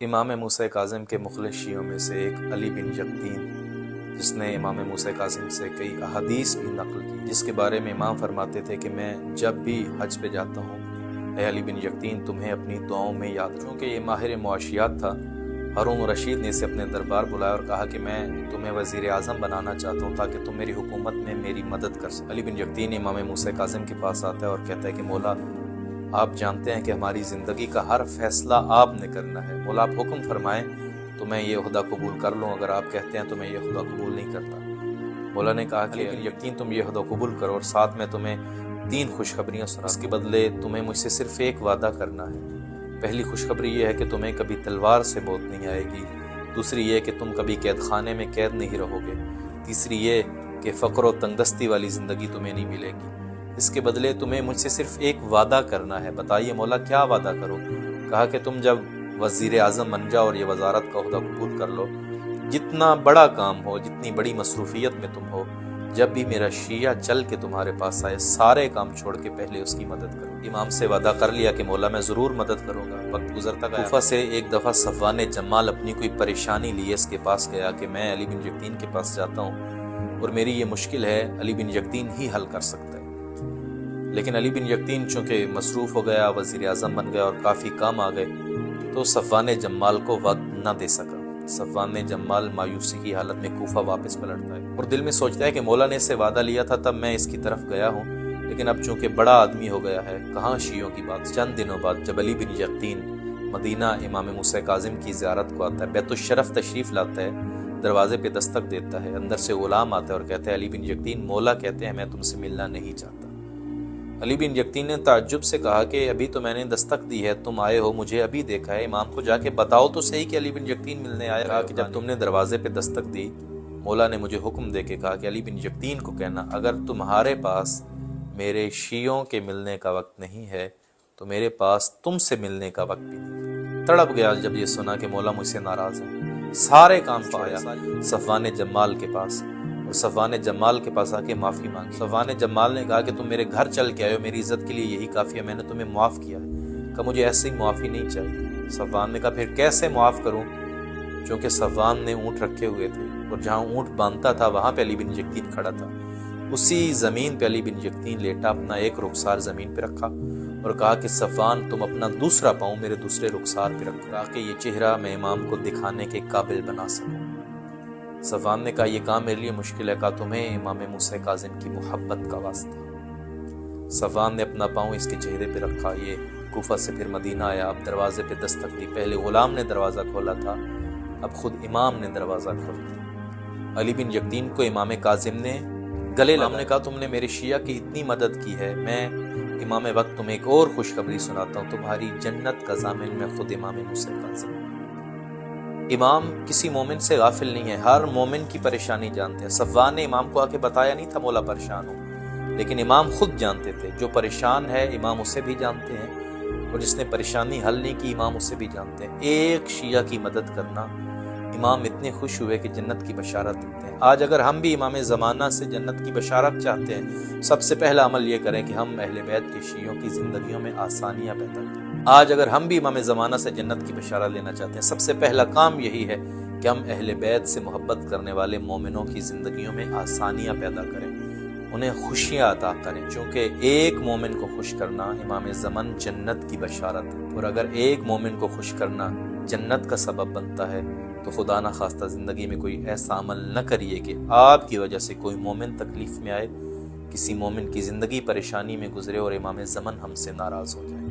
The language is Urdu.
امام موسیٰ کاظم کے مخلص شیعوں میں سے ایک علی بن یقطین، جس نے امام موسیٰ کاظم سے کئی احادیث بھی نقل کی، جس کے بارے میں امام فرماتے تھے کہ میں جب بھی حج پہ جاتا ہوں، اے علی بن یقطین تمہیں اپنی دعاؤں میں یاد رکھوں۔ چونکہ یہ ماہر معاشیات تھا، ہارون رشید نے اسے اپنے دربار بلایا اور کہا کہ میں تمہیں وزیر اعظم بنانا چاہتا ہوں تاکہ تم میری حکومت میں میری مدد کر سکو۔ علی بن یقطین امام موسیٰ کاظم کے پاس آتا ہے اور کہتا ہے کہ مولا، آپ جانتے ہیں کہ ہماری زندگی کا ہر فیصلہ آپ نے کرنا ہے، مولا آپ حکم فرمائیں تو میں یہ عہدہ قبول کر لوں، اگر آپ کہتے ہیں تو میں یہ عہدہ قبول نہیں کرتا۔ مولا نے کہا کہ یقین تم یہ عہدہ قبول کرو اور ساتھ میں تمہیں 3 خوشخبریاں سنا، اس کے بدلے تمہیں مجھ سے صرف ایک وعدہ کرنا ہے۔ پہلی خوشخبری یہ ہے کہ تمہیں کبھی تلوار سے موت نہیں آئے گی، دوسری یہ کہ تم کبھی قید خانے میں قید نہیں رہو گے، تیسری یہ کہ فقر و تنگدستی والی زندگی تمہیں نہیں ملے گی۔ اس کے بدلے تمہیں مجھ سے صرف ایک وعدہ کرنا ہے۔ بتائیے مولا کیا وعدہ کرو؟ کہا کہ تم جب وزیر اعظم بن جاؤ اور یہ وزارت کا عہدہ قبول کر لو، جتنا بڑا کام ہو، جتنی بڑی مصروفیت میں تم ہو، جب بھی میرا شیعہ چل کے تمہارے پاس آئے، سارے کام چھوڑ کے پہلے اس کی مدد کرو۔ امام سے وعدہ کر لیا کہ مولا میں ضرور مدد کروں گا۔ وقت گزرتا گیا، کوفہ سے ایک دفعہ صفوان جمال اپنی کوئی پریشانی لیے اس کے پاس گیا کہ میں علی بن یقطین کے پاس جاتا ہوں اور میری یہ مشکل ہے، علی بن یقطین ہی حل کر سکتا ہے۔ لیکن علی بن یقطین چونکہ مصروف ہو گیا، وزیر اعظم بن گیا اور کافی کام آ گئے، تو صفوان جمال کو وقت نہ دے سکا۔ صفوان جمال مایوسی کی حالت میں کوفہ واپس پلٹتا ہے اور دل میں سوچتا ہے کہ مولا نے اس سے وعدہ لیا تھا تب میں اس کی طرف گیا ہوں، لیکن اب چونکہ بڑا آدمی ہو گیا ہے، کہاں شیعوں کی بات۔ چند دنوں بعد جب علی بن یقطین مدینہ امام موسیٰ کاظم کی زیارت کو آتا ہے، بیت الشرف تشریف لاتا ہے، دروازے پہ دستک دیتا ہے، اندر سے غلام آتا ہے اور کہتا ہے علی بن یقطین مولا کہتے ہیں میں تم سے ملنا نہیں چاہتا۔ علی بن یقطین نے تعجب سے کہا کہ ابھی تو میں نے دستک دی ہے، تم آئے ہو، مجھے ابھی دیکھا ہے، امام کو جا کے بتاؤ تو صحیح کہ علی بن یقطین ملنے آیا۔ کہا کہ جب تم نے دروازے پہ دستک دی، مولا نے مجھے حکم دے کے کہا کہ علی بن یقطین کو کہنا اگر تمہارے پاس میرے شیعوں کے ملنے کا وقت نہیں ہے تو میرے پاس تم سے ملنے کا وقت بھی نہیں۔ تڑپ گیا جب یہ سنا کہ مولا مجھ سے ناراض ہے، سارے کام پایا صفوان جمال کے پاس اور صفوان جمال کے پاس آ کے معافی مانگی۔ صفوان جمال نے کہا کہ تم میرے گھر چل کے آئے ہو، میری عزت کے لیے یہی کافی ہے، میں نے تمہیں معاف کیا ہے۔ کہ مجھے ایسی معافی نہیں چاہیے۔ صفوان نے کہا پھر کیسے معاف کروں؟ چونکہ صفوان نے اونٹ رکھے ہوئے تھے اور جہاں اونٹ باندھتا تھا وہاں پہ علی بن یقطین کھڑا تھا، اسی زمین پہ علی بن یقطین لیٹا، اپنا ایک رخسار زمین پہ رکھا اور کہا کہ صفوان تم اپنا دوسرا پاؤں میرے دوسرے رخسار پہ رکھو تاکہ یہ چہرہ میں امام کو دکھانے کے قابل بنا سکوں۔ صفوان نے کہا یہ کام میرے لیے مشکل ہے، کہا تمہیں امام موسیٰ کاظم کی محبت کا واسطہ۔ صفوان نے اپنا پاؤں اس کے چہرے پہ رکھا، یہ کوفہ سے پھر مدینہ آیا، اب دروازے پہ دستک دی، پہلے غلام نے دروازہ کھولا تھا، اب خود امام نے دروازہ کھولا۔ علی بن یقطین کو امام کاظم نے گلے لگا، امام نے کہا تم نے میرے شیعہ کی اتنی مدد کی ہے، میں امام وقت تمہیں ایک اور خوشخبری سناتا ہوں، تمہاری جنت کا ضامن میں خود امام موسیٰ کاظم۔ امام کسی مومن سے غافل نہیں ہے، ہر مومن کی پریشانی جانتے ہیں۔ صفوان نے امام کو آ کے بتایا نہیں تھا مولا پریشان ہو، لیکن امام خود جانتے تھے، جو پریشان ہے امام اسے بھی جانتے ہیں اور جس نے پریشانی حل نہیں کی امام اسے بھی جانتے ہیں۔ ایک شیعہ کی مدد کرنا، امام اتنے خوش ہوئے کہ جنت کی بشارت دیتے ہیں۔ آج اگر ہم بھی امام زمانہ سے جنت کی بشارت چاہتے ہیں، سب سے پہلا عمل یہ کریں کہ ہم اہل بیت کے شیعوں کی زندگیوں میں آسانیاں پیدا کریں۔ آج اگر ہم بھی امام زمانہ سے جنت کی بشارت لینا چاہتے ہیں، سب سے پہلا کام یہی ہے کہ ہم اہل بیت سے محبت کرنے والے مومنوں کی زندگیوں میں آسانیاں پیدا کریں، انہیں خوشیاں عطا کریں، چونکہ ایک مومن کو خوش کرنا امام زمن جنت کی بشارت ہے، اور اگر ایک مومن کو خوش کرنا جنت کا سبب بنتا ہے تو خدا نہ خواستہ زندگی میں کوئی ایسا عمل نہ کریے کہ آپ کی وجہ سے کوئی مومن تکلیف میں آئے، کسی مومن کی زندگی پریشانی میں گزرے اور امام زمن ہم سے ناراض ہو جائے۔